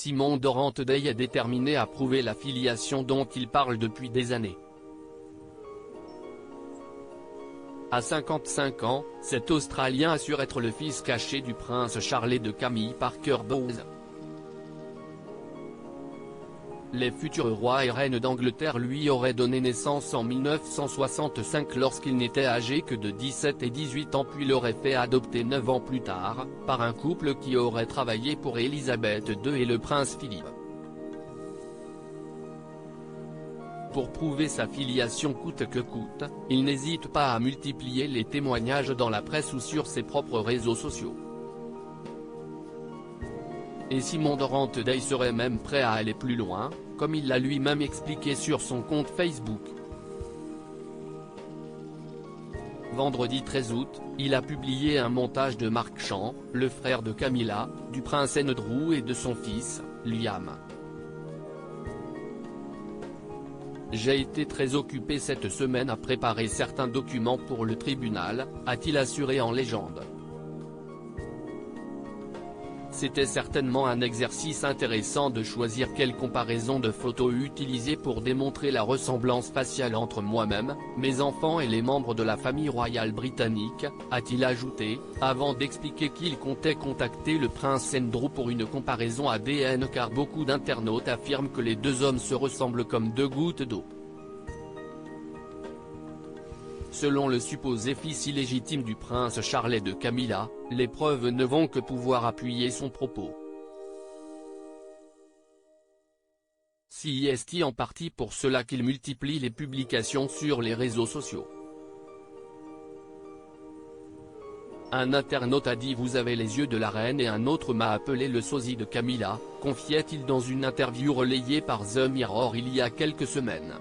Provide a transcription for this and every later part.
Simon Dorrant-Day est déterminé à prouver la filiation dont il parle depuis des années. À 55 ans, cet Australien assure être le fils caché du prince Charles et de Camille Parker Bowles. Les futurs rois et reines d'Angleterre lui auraient donné naissance en 1965 lorsqu'il n'était âgé que de 17 et 18 ans, puis l'aurait fait adopter 9 ans plus tard, par un couple qui aurait travaillé pour Élisabeth II et le prince Philippe. Pour prouver sa filiation coûte que coûte, il n'hésite pas à multiplier les témoignages dans la presse ou sur ses propres réseaux sociaux. Et Simon Dorrant-Day serait même prêt à aller plus loin, comme il l'a lui-même expliqué sur son compte Facebook. Vendredi 13 août, il a publié un montage de Mark Chant, le frère de Camilla, du prince Andrew et de son fils, Liam. J'ai été très occupé cette semaine à préparer certains documents pour le tribunal, a-t-il assuré en légende. C'était certainement un exercice intéressant de choisir quelle comparaison de photos utiliser pour démontrer la ressemblance faciale entre moi-même, mes enfants et les membres de la famille royale britannique, a-t-il ajouté, avant d'expliquer qu'il comptait contacter le prince Andrew pour une comparaison ADN car beaucoup d'internautes affirment que les deux hommes se ressemblent comme deux gouttes d'eau. Selon le supposé fils illégitime du prince Charles et de Camilla, les preuves ne vont que pouvoir appuyer son propos. C'est en partie pour cela qu'il multiplie les publications sur les réseaux sociaux. Un internaute a dit « Vous avez les yeux de la reine » et un autre m'a appelé le sosie de Camilla, confiait-il dans une interview relayée par The Mirror il y a quelques semaines.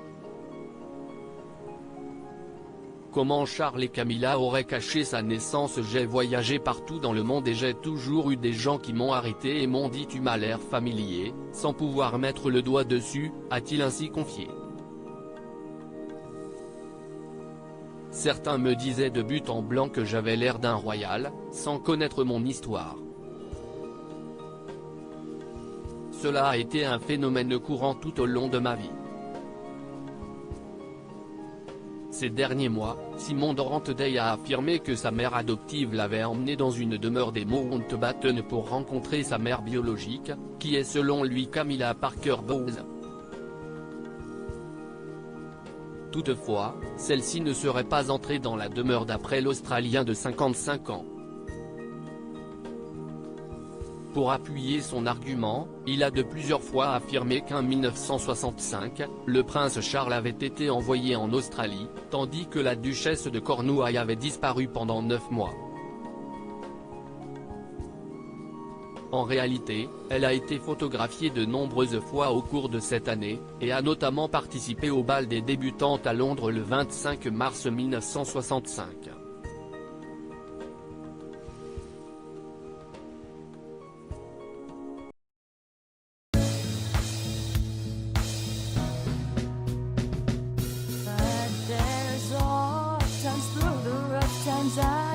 Comment Charles et Camilla auraient caché sa naissance? J'ai voyagé partout dans le monde et j'ai toujours eu des gens qui m'ont arrêté et m'ont dit « Tu m'as l'air familier », sans pouvoir mettre le doigt dessus, a-t-il ainsi confié. Certains me disaient de but en blanc que j'avais l'air d'un royal, sans connaître mon histoire. Cela a été un phénomène courant tout au long de ma vie. Ces derniers mois, Simon Dorrant-Day a affirmé que sa mère adoptive l'avait emmené dans une demeure des Mountbatten pour rencontrer sa mère biologique, qui est selon lui Camilla Parker Bowles. Toutefois, celle-ci ne serait pas entrée dans la demeure d'après l'Australien de 55 ans. Pour appuyer son argument, il a de plusieurs fois affirmé qu'en 1965, le prince Charles avait été envoyé en Australie, tandis que la duchesse de Cornouailles avait disparu pendant 9 mois. En réalité, elle a été photographiée de nombreuses fois au cours de cette année, et a notamment participé au bal des débutantes à Londres le 25 mars 1965. Times through the rough times